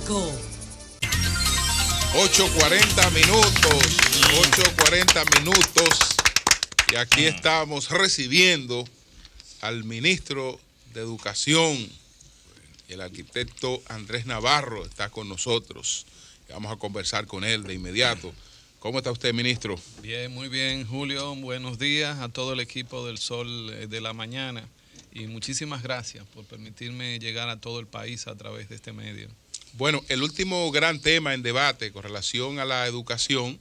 arrancó. 8:40 minutos, 8:40 minutos, y aquí estamos recibiendo al ministro de Educación, el arquitecto Andrés Navarro está con nosotros. Vamos a conversar con él de inmediato. ¿Cómo está usted, ministro? Bien, muy bien, Julio. Buenos días a todo el equipo del Sol de la Mañana y muchísimas gracias por permitirme llegar a todo el país a través de este medio. Bueno, el último gran tema en debate con relación a la educación,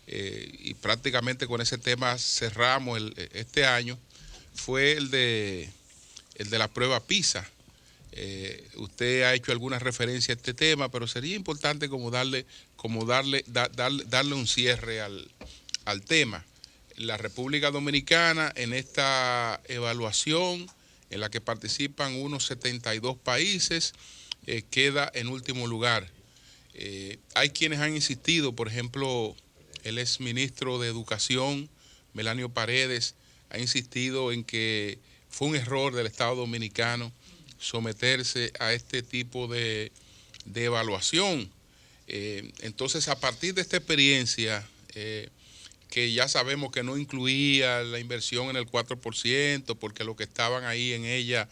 y prácticamente con ese tema cerramos este año, fue el de la prueba PISA. Usted ha hecho alguna referencia a este tema, pero sería importante como darle un cierre al tema. La República Dominicana, en esta evaluación en la que participan unos 72 países, queda en último lugar. Hay quienes han insistido, por ejemplo, el exministro de Educación, Melanio Paredes, ha insistido en que fue un error del Estado Dominicano someterse a este tipo de evaluación. Entonces, a partir de esta experiencia, que ya sabemos que no incluía la inversión en el 4%, porque los que estaban ahí en ella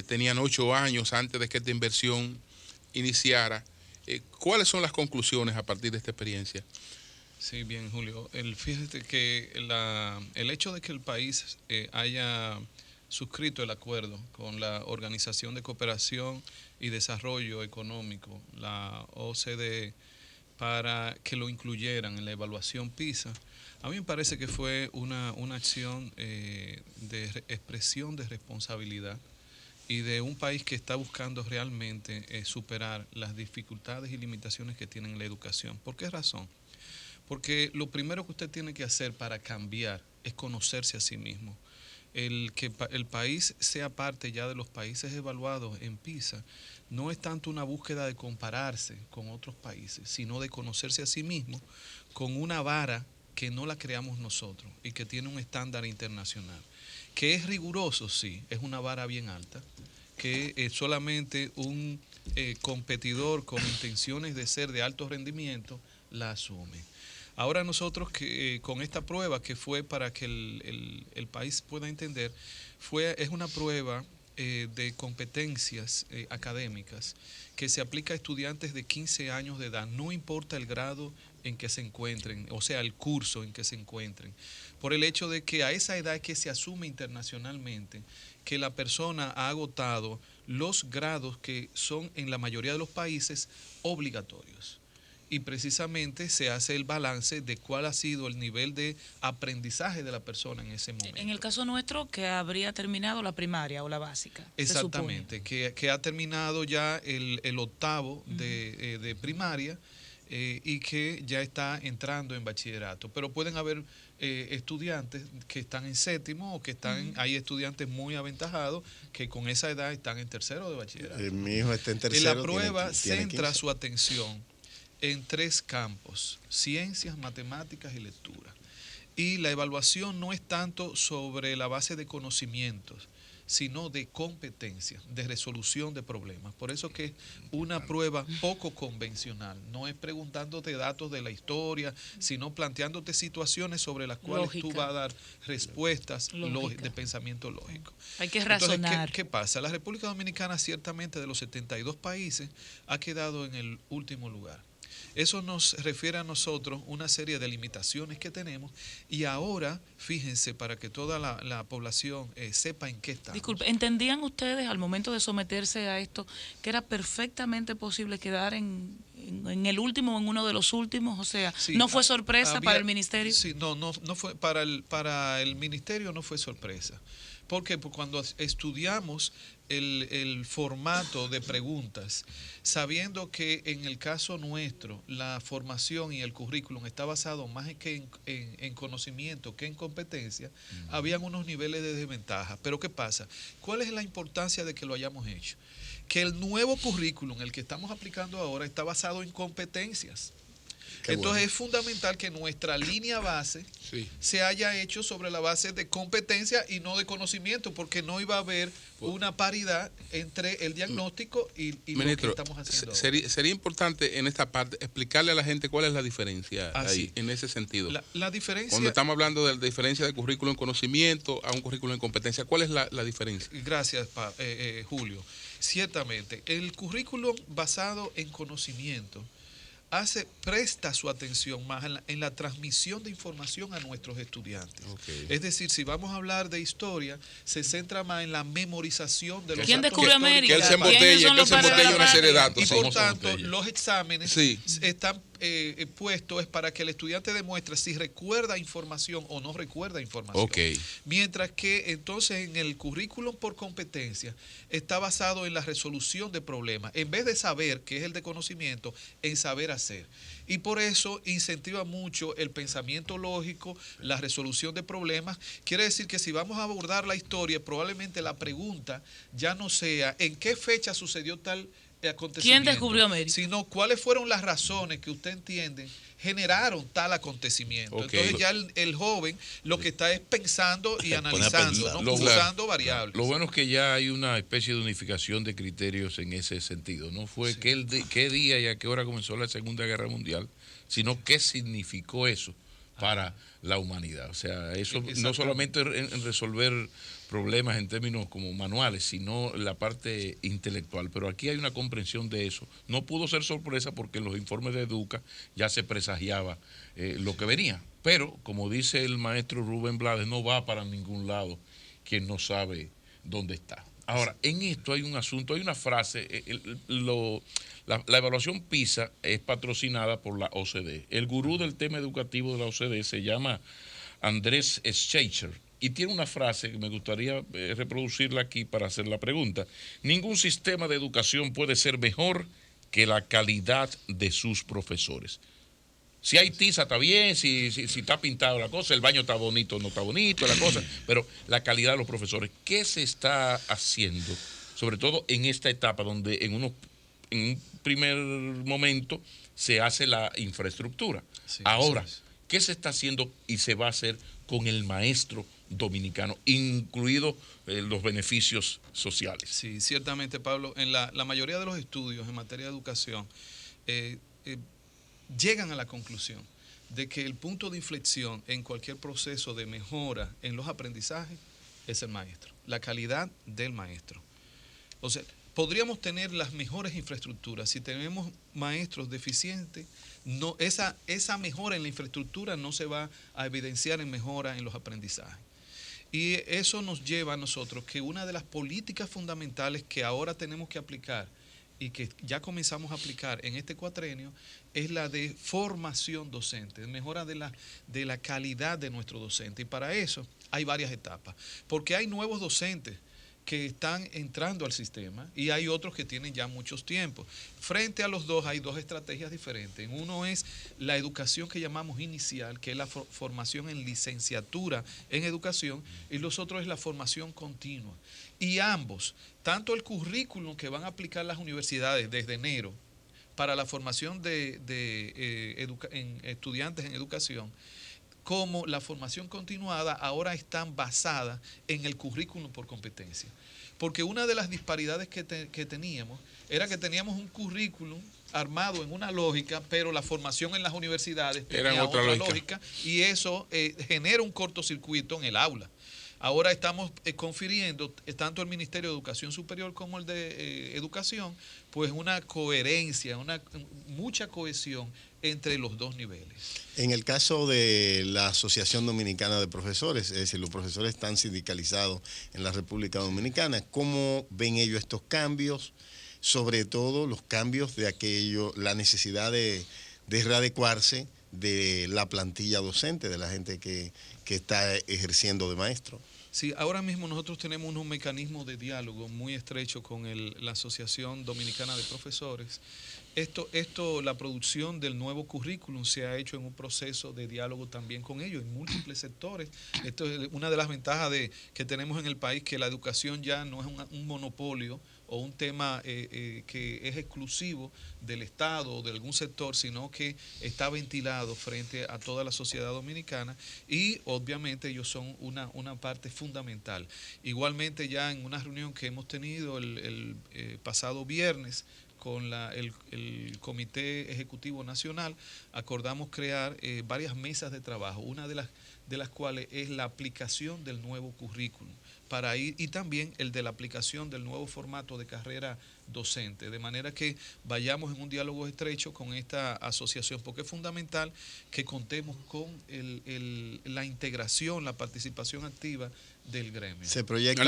tenían 8 años antes de que esta inversión iniciara. ¿Cuáles son las conclusiones a partir de esta experiencia? Sí, bien, Julio. Fíjate que el hecho de que el país haya suscrito el acuerdo con la Organización de Cooperación y Desarrollo Económico, la OCDE, para que lo incluyeran en la evaluación PISA, a mí me parece que fue una acción de expresión de responsabilidad y de un país que está buscando realmente superar las dificultades y limitaciones que tiene en la educación. ¿Por qué razón? Porque lo primero que usted tiene que hacer para cambiar es conocerse a sí mismo. El que el país sea parte ya de los países evaluados en PISA no es tanto una búsqueda de compararse con otros países, sino de conocerse a sí mismo con una vara que no la creamos nosotros y que tiene un estándar internacional. Que es riguroso, sí, es una vara bien alta, que solamente un competidor con intenciones de ser de alto rendimiento la asume. Ahora nosotros con esta prueba que fue para que el país pueda entender, es una prueba de competencias académicas que se aplica a estudiantes de 15 años de edad, no importa el grado en que se encuentren, o sea, el curso en que se encuentren, por el hecho de que a esa edad es que se asume internacionalmente que la persona ha agotado los grados que son en la mayoría de los países obligatorios. Y precisamente se hace el balance de cuál ha sido el nivel de aprendizaje de la persona en ese momento. En el caso nuestro, que habría terminado la primaria o la básica. Exactamente, que ha terminado ya el octavo de primaria y que ya está entrando en bachillerato. Pero pueden haber estudiantes que están en séptimo o que están, hay estudiantes muy aventajados que con esa edad están en tercero de bachillerato. Mi hijo está en tercero. Y la prueba tiene centra 15. su atención en 3 campos: ciencias, matemáticas y lectura. Y la evaluación no es tanto sobre la base de conocimientos, sino de competencias, de resolución de problemas. Por eso que es una prueba poco convencional. No es preguntándote datos de la historia, sino planteándote situaciones sobre las cuales tú vas a dar respuestas de pensamiento lógico. Hay que razonar. Entonces, ¿qué pasa? La República Dominicana, ciertamente, de los 72 países, ha quedado en el último lugar. Eso nos refiere a nosotros una serie de limitaciones que tenemos y ahora, fíjense, para que toda la población sepa en qué estamos. Disculpe, ¿entendían ustedes al momento de someterse a esto que era perfectamente posible quedar en el último o en uno de los últimos? O sea, sí, ¿no fue sorpresa para el ministerio? Sí, no fue para el ministerio, no fue sorpresa. Porque cuando estudiamos el formato de preguntas, sabiendo que en el caso nuestro la formación y el currículum está basado más en conocimiento que en competencia, habían unos niveles de desventaja. Pero ¿qué pasa? ¿Cuál es la importancia de que lo hayamos hecho? Que el nuevo currículum, el que estamos aplicando ahora, está basado en competencias. Entonces es fundamental que nuestra línea base se haya hecho sobre la base de competencia y no de conocimiento, porque no iba a haber una paridad entre el diagnóstico y Ministro, lo que estamos haciendo. Sería importante en esta parte explicarle a la gente cuál es la diferencia ahí, en ese sentido. La diferencia... Cuando estamos hablando de la diferencia de currículum en conocimiento a un currículum en competencia, ¿cuál es la diferencia? Gracias, Julio. Ciertamente, el currículum basado en conocimiento presta su atención más en la transmisión de información a nuestros estudiantes. Es decir, si vamos a hablar de historia, se centra más en la memorización de los ¿Quién datos descubre América? Que él se embotella una serie de datos. Y por tanto, los exámenes están puestos para que el estudiante demuestre si recuerda información o no recuerda información. Mientras que entonces en el currículum por competencia está basado en la resolución de problemas, en vez de saber, que es el de conocimiento, en saber hacer. Y por eso incentiva mucho el pensamiento lógico, la resolución de problemas. Quiere decir que si vamos a abordar la historia, probablemente la pregunta ya no sea en qué fecha sucedió tal acontecimiento. ¿Quién descubrió América? Sino cuáles fueron las razones que usted entiende generaron tal acontecimiento. Entonces ya el joven lo que está es pensando y analizando, ¿no? Usando variables. Lo bueno es que ya hay una especie de unificación de criterios en ese sentido. No fue qué día y a qué hora comenzó la Segunda Guerra Mundial, sino qué significó eso para la humanidad. O sea, eso no solamente en resolver problemas en términos como manuales, sino la parte intelectual. Pero aquí hay una comprensión de eso. No pudo ser sorpresa porque en los informes de Educa ya se presagiaba lo que venía. Pero, como dice el maestro Rubén Blades, no va para ningún lado quien no sabe dónde está. Ahora, en esto hay un asunto, hay una frase, la evaluación PISA es patrocinada por la OCDE. El gurú del tema educativo de la OCDE se llama Andrés Schleicher y tiene una frase que me gustaría reproducirla aquí para hacer la pregunta. Ningún sistema de educación puede ser mejor que la calidad de sus profesores. Si hay tiza está bien, si está pintado la cosa, el baño está bonito no está bonito, la cosa, pero la calidad de los profesores. ¿Qué se está haciendo, sobre todo en esta etapa donde en un primer momento se hace la infraestructura? Ahora, ¿qué se está haciendo y se va a hacer con el maestro dominicano, incluidos los beneficios sociales? Sí, ciertamente, Pablo, en la mayoría de los estudios en materia de educación llegan a la conclusión de que el punto de inflexión en cualquier proceso de mejora en los aprendizajes es el maestro, la calidad del maestro. O sea, podríamos tener las mejores infraestructuras, si tenemos maestros deficientes, no, esa mejora en la infraestructura no se va a evidenciar en mejora en los aprendizajes. Y eso nos lleva a nosotros que una de las políticas fundamentales que ahora tenemos que aplicar y que ya comenzamos a aplicar en este cuatrenio es la de formación docente, mejora de la calidad de nuestro docente. Y para eso hay varias etapas, porque hay nuevos docentes que están entrando al sistema y hay otros que tienen ya muchos tiempos. Frente a los dos hay dos estrategias diferentes. Uno es la educación que llamamos inicial, que es la formación en licenciatura en educación, y los otros es la formación continua. Y ambos, tanto el currículum que van a aplicar las universidades desde enero para la formación de estudiantes en educación, como la formación continuada, ahora están basadas en el currículum por competencia. Porque una de las disparidades que teníamos era que teníamos un currículum armado en una lógica, pero la formación en las universidades tenía otra lógica, y eso genera un cortocircuito en el aula. Ahora estamos confiriendo, tanto el Ministerio de Educación Superior como el de Educación, pues una coherencia, mucha cohesión entre los dos niveles. En el caso de la Asociación Dominicana de Profesores, es decir, los profesores están sindicalizados en la República Dominicana, ¿cómo ven ellos estos cambios? Sobre todo los cambios de la necesidad de readecuarse de la plantilla docente, de la gente que está ejerciendo de maestro. Sí, ahora mismo nosotros tenemos unos mecanismos de diálogo muy estrechos con la Asociación Dominicana de Profesores. La producción del nuevo currículum se ha hecho en un proceso de diálogo también con ellos, en múltiples sectores. Esto es una de las ventajas que tenemos en el país, que la educación ya no es un monopolio o un tema que es exclusivo del Estado o de algún sector, sino que está ventilado frente a toda la sociedad dominicana y obviamente ellos son una parte fundamental. Igualmente ya en una reunión que hemos tenido el pasado viernes con el Comité Ejecutivo Nacional, acordamos crear varias mesas de trabajo, una de las cuales es la aplicación del nuevo currículum para ir, y también el de la aplicación del nuevo formato de carrera docente, de manera que vayamos en un diálogo estrecho con esta asociación, porque es fundamental que contemos con la integración, la participación activa del gremio. Se proyectan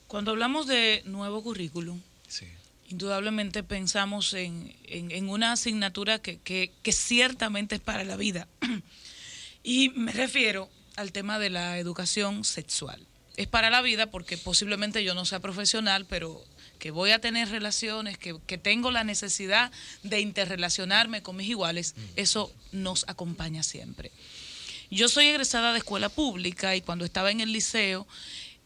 Cuando hablamos de nuevo currículum, sí, indudablemente pensamos en una asignatura que ciertamente es para la vida. Y me refiero al tema de la educación sexual. Es para la vida porque posiblemente yo no sea profesional, pero que voy a tener relaciones, que tengo la necesidad de interrelacionarme con mis iguales, eso nos acompaña siempre. Yo soy egresada de escuela pública y cuando estaba en el liceo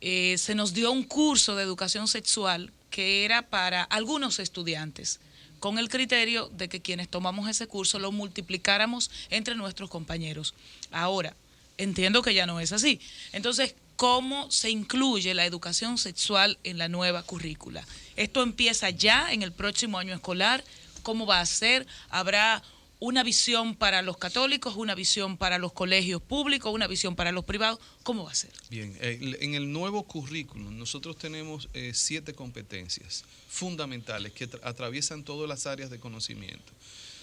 se nos dio un curso de educación sexual que era para algunos estudiantes, con el criterio de que quienes tomamos ese curso lo multiplicáramos entre nuestros compañeros. Ahora, entiendo que ya no es así. Entonces, ¿cómo se incluye la educación sexual en la nueva currícula? Esto empieza ya en el próximo año escolar. ¿Cómo va a ser? ¿Habrá una visión para los católicos, una visión para los colegios públicos, una visión para los privados? ¿Cómo va a ser? Bien, en el nuevo currículum nosotros tenemos 7 competencias fundamentales que atraviesan todas las áreas de conocimiento.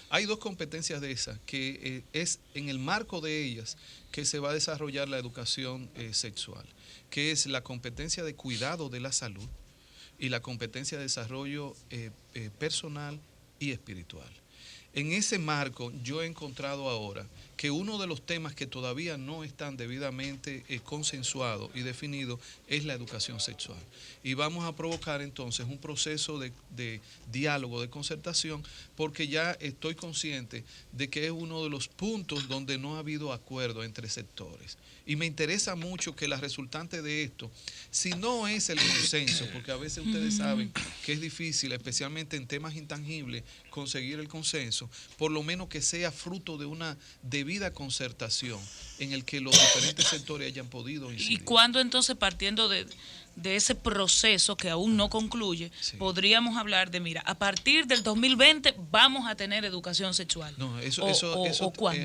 Hay 2 competencias de esas que es en el marco de ellas que se va a desarrollar la educación sexual, que es la competencia de cuidado de la salud y la competencia de desarrollo personal y espiritual. En ese marco yo he encontrado ahora que uno de los temas que todavía no están debidamente consensuados y definidos es la educación sexual. Y vamos a provocar entonces un proceso de diálogo, de concertación, porque ya estoy consciente de que es uno de los puntos donde no ha habido acuerdo entre sectores. Y me interesa mucho que la resultante de esto, si no es el consenso, porque a veces ustedes saben que es difícil, especialmente en temas intangibles, conseguir el consenso, por lo menos que sea fruto de una debida concertación en el que los diferentes sectores hayan podido incidir. ¿Y cuándo entonces, partiendo de ese proceso que aún no concluye, sí, podríamos hablar de, mira, a partir del 2020 vamos a tener educación sexual? No, eso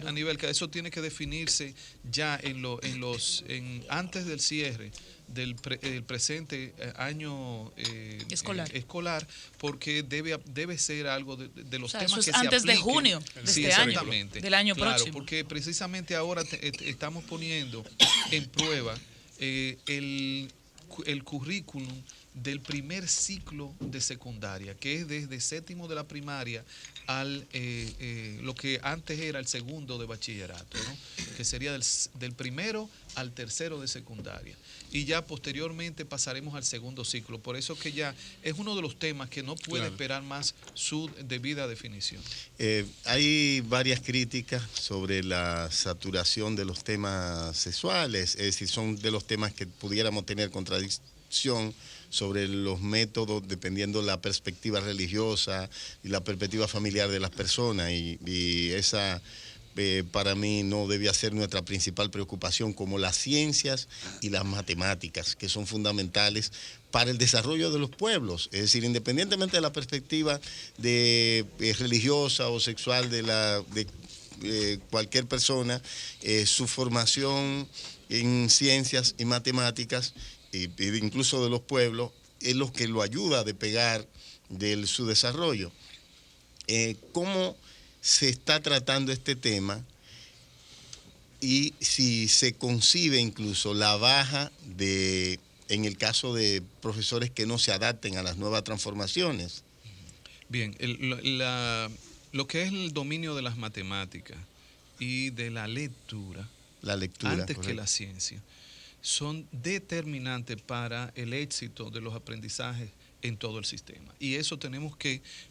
Aníbal, que eso tiene que definirse ya antes del cierre del presente año escolar, porque debe ser algo de los temas que se apliquen. Antes de junio de este año, del año próximo. Porque precisamente ahora estamos poniendo en prueba el currículum del primer ciclo de secundaria, que es desde séptimo de la primaria al lo que antes era el segundo de bachillerato, ¿no? Que sería del primero al tercero de secundaria. Y ya posteriormente pasaremos al segundo ciclo. Por eso que ya es uno de los temas que no puede esperar más su debida definición. Hay varias críticas sobre la saturación de los temas sexuales, es decir, son de los temas que pudiéramos tener contradicción sobre los métodos dependiendo la perspectiva religiosa y la perspectiva familiar de las personas y esa para mí no debía ser nuestra principal preocupación, como las ciencias y las matemáticas, que son fundamentales para el desarrollo de los pueblos. Es decir, independientemente de la perspectiva religiosa o sexual de cualquier persona, su formación en ciencias y matemáticas, incluso de los pueblos, es lo que lo ayuda a despegar de su desarrollo. ¿Cómo se está tratando este tema y si se concibe incluso la baja en el caso de profesores que no se adapten a las nuevas transformaciones? Bien, lo que es el dominio de las matemáticas y de la lectura antes correcto, que la ciencia, son determinantes para el éxito de los aprendizajes en todo el sistema. Y eso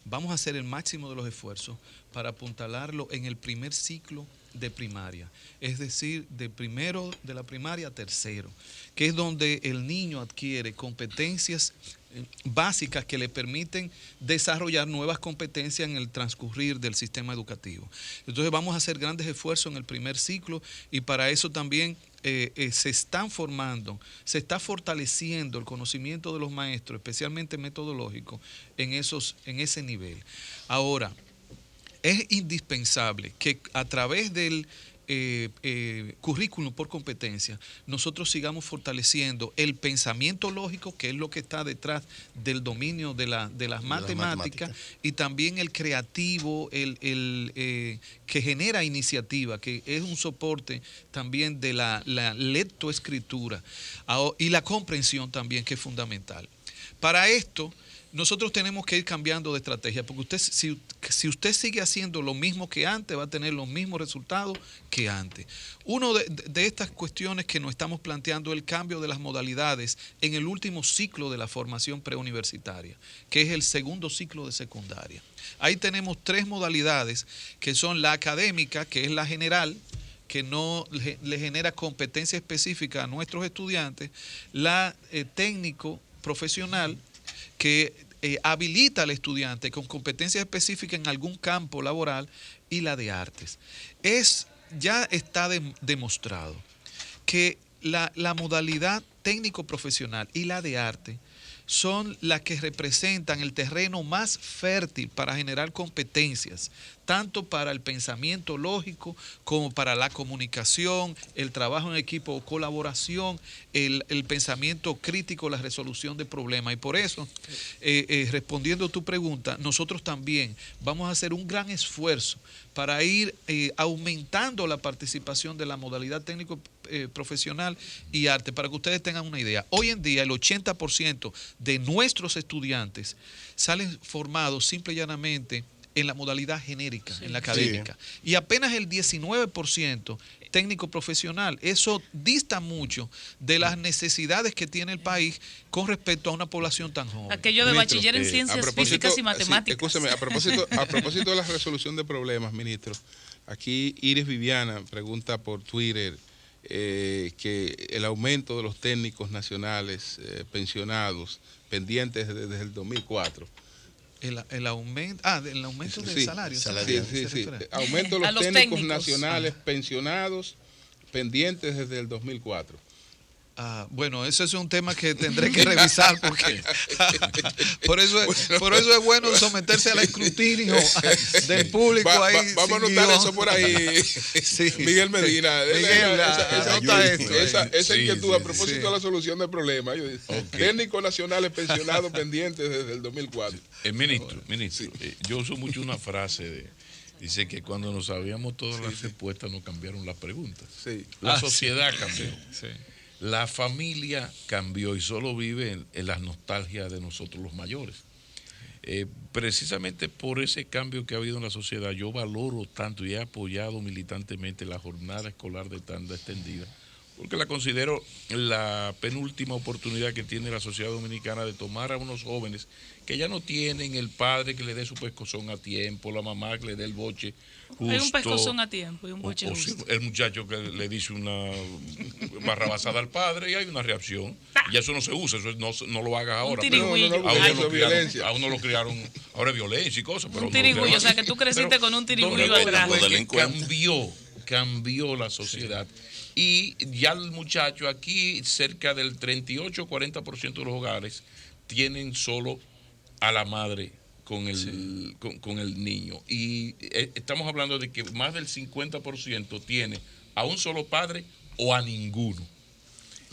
vamos a hacer el máximo de los esfuerzos para apuntalarlo en el primer ciclo de primaria, es decir, de la primaria a tercero, que es donde el niño adquiere competencias básicas que le permiten desarrollar nuevas competencias en el transcurrir del sistema educativo. Entonces vamos a hacer grandes esfuerzos en el primer ciclo y para eso también se están formando, se está fortaleciendo el conocimiento de los maestros, especialmente metodológico, en ese nivel. Ahora, es indispensable que a través del currículum por competencia, nosotros sigamos fortaleciendo el pensamiento lógico, que es lo que está detrás del dominio de las matemáticas, y también el creativo, el que genera iniciativa, que es un soporte también de la lectoescritura y la comprensión también, que es fundamental. Para esto, nosotros tenemos que ir cambiando de estrategia, porque si usted sigue haciendo lo mismo que antes, va a tener los mismos resultados que antes. Una de estas cuestiones que nos estamos planteando es el cambio de las modalidades en el último ciclo de la formación preuniversitaria, que es el segundo ciclo de secundaria. Ahí tenemos 3 modalidades, que son la académica, que es la general, que no le genera competencia específica a nuestros estudiantes, la técnico profesional, que habilita al estudiante con competencias específicas en algún campo laboral, y la de artes. Ya está demostrado que la modalidad técnico-profesional y la de arte son las que representan el terreno más fértil para generar competencias, tanto para el pensamiento lógico como para la comunicación, el trabajo en equipo o colaboración, el pensamiento crítico, la resolución de problemas. Y por eso, respondiendo a tu pregunta, nosotros también vamos a hacer un gran esfuerzo para ir aumentando la participación de la modalidad técnico profesional y arte, para que ustedes tengan una idea. Hoy en día el 80% de nuestros estudiantes salen formados simple y llanamente en la modalidad genérica, en la académica, y apenas el 19% técnico profesional. Eso dista mucho de las necesidades que tiene el país con respecto a una población tan joven. Aquello de bachiller en ciencias físicas y matemáticas. Escúcheme, a propósito de la resolución de problemas, ministro, aquí Iris Viviana pregunta por Twitter que el aumento de los técnicos nacionales pensionados pendientes desde el 2004. El aumento del salario. Sí. Aumento de los técnicos nacionales pensionados pendientes desde el 2004. Bueno, eso es un tema que tendré que revisar, porque por eso es bueno someterse al escrutinio del público. Vamos a anotar eso por ahí. Sí. Miguel Medina. Esa inquietud a propósito de la solución del problema. Técnicos nacionales pensionados pendientes desde el 2004. Ministro, yo uso mucho una frase dice que cuando no sabíamos todas las respuestas nos cambiaron las preguntas. Sí. La sociedad cambió. Sí. La familia cambió y solo vive en las nostalgias de nosotros los mayores. Precisamente por ese cambio que ha habido en la sociedad, yo valoro tanto y he apoyado militantemente la jornada escolar de tanda extendida, porque la considero la penúltima oportunidad que tiene la sociedad dominicana de tomar a unos jóvenes que ya no tienen el padre que le dé su pescozón a tiempo, la mamá que le dé el boche justo. Hay un pescozón a tiempo y un boche justo. El muchacho que le dice una barrabasada al padre y hay una reacción. Y eso no se usa, eso no lo hagas ahora. A uno lo criaron, ahora es violencia y cosas. Pero un tirigüillo, o sea que tú creciste con un tirigüillo atrás. Cambió la sociedad. Sí. Y ya el muchacho aquí, cerca del 38-40% de los hogares tienen solo a la madre con el niño. Y estamos hablando de que más del 50% tiene a un solo padre o a ninguno.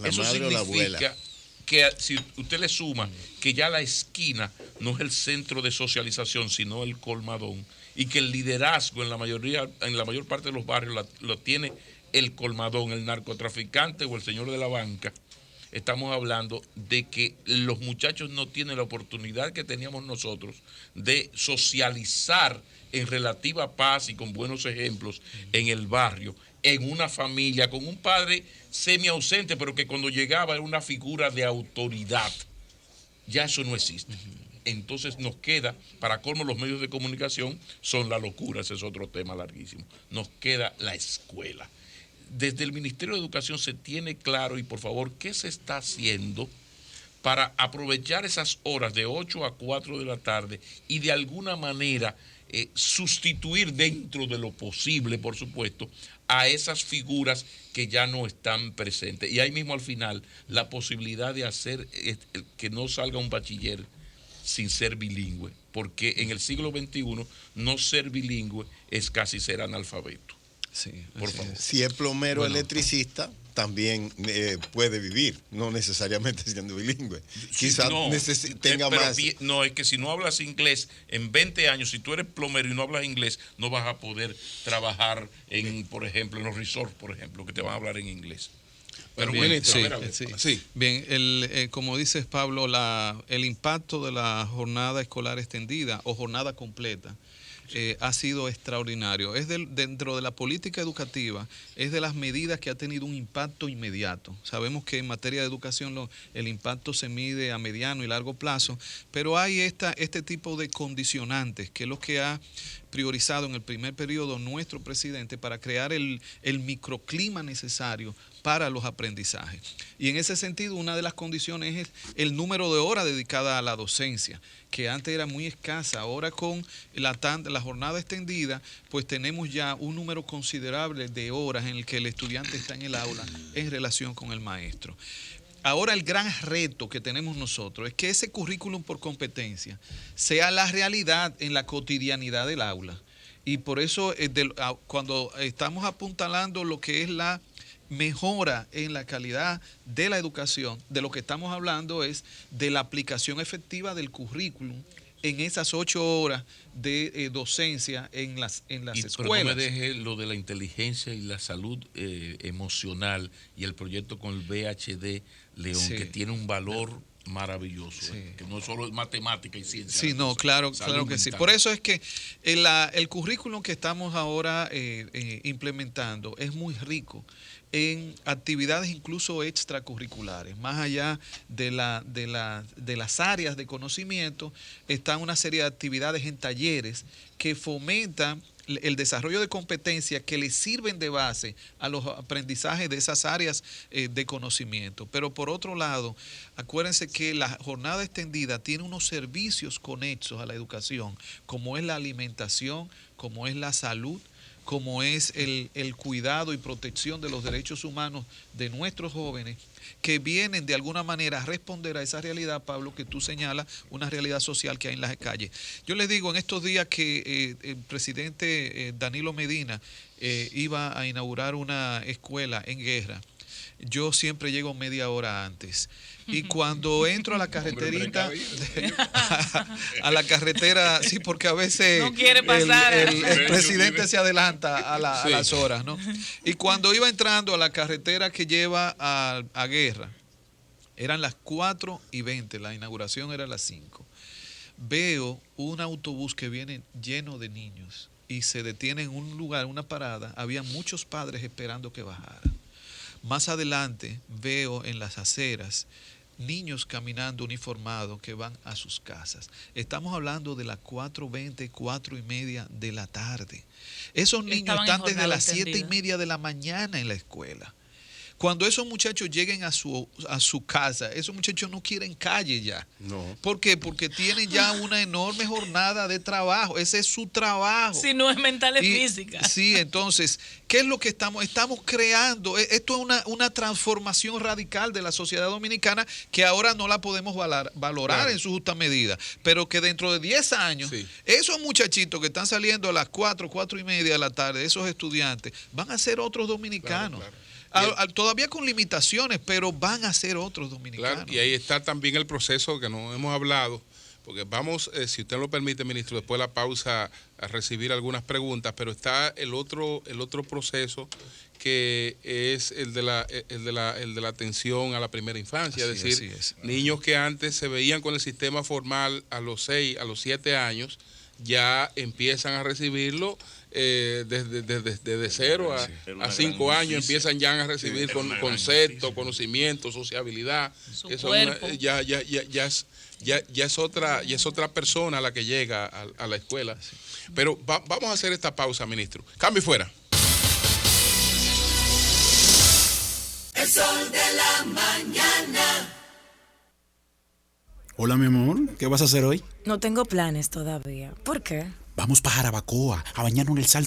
Eso significa que si usted le suma que ya la esquina no es el centro de socialización, sino el colmadón, y que el liderazgo en la mayor parte de los barrios lo tiene el colmadón, el narcotraficante o el señor de la banca, estamos hablando de que los muchachos no tienen la oportunidad que teníamos nosotros de socializar en relativa paz y con buenos ejemplos en el barrio, en una familia, con un padre semi-ausente, pero que cuando llegaba era una figura de autoridad. Ya eso no existe. Entonces nos queda, para colmo, los medios de comunicación son la locura, ese es otro tema larguísimo. Nos queda la escuela. Desde el Ministerio de Educación se tiene claro, y por favor, ¿qué se está haciendo para aprovechar esas horas de 8 a 4 de la tarde y de alguna manera sustituir dentro de lo posible, por supuesto, a esas figuras que ya no están presentes? Y ahí mismo al final la posibilidad de hacer que no salga un bachiller sin ser bilingüe, porque en el siglo XXI no ser bilingüe es casi ser analfabeto. Sí, por favor. Si es plomero electricista, también puede vivir, no necesariamente siendo bilingüe. Quizás tenga más. No, es que si no hablas inglés, en 20 años, si tú eres plomero y no hablas inglés, no vas a poder trabajar por ejemplo, en los resorts, por ejemplo, que te van a hablar en inglés. Pero bien, bueno, sí. Bien, como dices, Pablo, el impacto de la jornada escolar extendida o jornada completa ha sido extraordinario. Es dentro de la política educativa, es de las medidas que ha tenido un impacto inmediato. Sabemos que en materia de educación el impacto se mide a mediano y largo plazo, pero hay este tipo de condicionantes, que es lo que ha priorizado en el primer periodo nuestro presidente para crear el microclima necesario para los aprendizajes. Y en ese sentido, una de las condiciones es el número de horas dedicadas a la docencia, que antes era muy escasa. Ahora con la jornada extendida, pues tenemos ya un número considerable de horas en el que el estudiante está en el aula en relación con el maestro. Ahora el gran reto que tenemos nosotros es que ese currículum por competencia sea la realidad en la cotidianidad del aula. Y por eso cuando estamos apuntalando lo que es la mejora en la calidad de la educación, de lo que estamos hablando es de la aplicación efectiva del currículum en esas 8 horas de docencia en las escuelas. Pero no me deje lo de la inteligencia y la salud emocional y el proyecto con el VHD León, sí, que tiene un valor maravilloso, sí, que no solo es matemática y ciencia. Sí, no, claro que mental. Sí. Por eso es que el currículum que estamos ahora implementando es muy rico en actividades incluso extracurriculares. Más allá de las áreas de conocimiento, están una serie de actividades en talleres que fomentan el desarrollo de competencias que le sirven de base a los aprendizajes de esas áreas de conocimiento. Pero por otro lado, acuérdense que la jornada extendida tiene unos servicios conexos a la educación, como es la alimentación, como es la salud, como es el cuidado y protección de los derechos humanos de nuestros jóvenes, que vienen de alguna manera a responder a esa realidad, Pablo, que tú señalas, una realidad social que hay en las calles. Yo les digo, en estos días que el presidente Danilo Medina iba a inaugurar una escuela en Guerra, yo siempre llego media hora antes. Y cuando entro a la carreterita, a la carretera, sí, porque a veces no quiere pasar, el presidente se adelanta a las horas, ¿no? Y cuando iba entrando a la carretera que lleva a Guerra, eran las 4:20, la inauguración era a las 5. Veo un autobús que viene lleno de niños y se detiene en un lugar, una parada. Había muchos padres esperando que bajaran. Más adelante veo en las aceras niños caminando uniformados que van a sus casas. Estamos hablando de las 4:20, 4:30 de la tarde. Esos niños están desde las 7:30 de la mañana en la escuela. Cuando esos muchachos lleguen a su casa, esos muchachos no quieren calle ya. No. ¿Por qué? Porque tienen ya una enorme jornada de trabajo. Ese es su trabajo. Si no es mental, es física. Sí, entonces, ¿qué es lo que estamos creando? Esto es una transformación radical de la sociedad dominicana que ahora no la podemos valorar en su justa medida, pero que dentro de 10 años, sí, esos muchachitos que están saliendo a las 4:30 de la tarde, esos estudiantes, van a ser otros dominicanos. Claro. Todavía con limitaciones, pero van a ser otros dominicanos. Claro, y ahí está también el proceso que no hemos hablado, porque vamos, si usted lo permite, ministro, después de la pausa a recibir algunas preguntas, pero está el otro proceso que es el de la atención a la primera infancia, es decir, niños que antes se veían con el sistema formal a los 6, a los 7 años, ya empiezan a recibirlo desde 0 a 5 años empiezan ya a recibir conceptos, conocimientos, sociabilidad. Su Eso cuerpo. ya es otra persona la que llega a la escuela. Pero vamos a hacer esta pausa, ministro. Cambio y fuera. El sol de la mañana. Hola, mi amor, ¿qué vas a hacer hoy? No tengo planes todavía. ¿Por qué? Vamos para Jarabacoa a bañarnos en el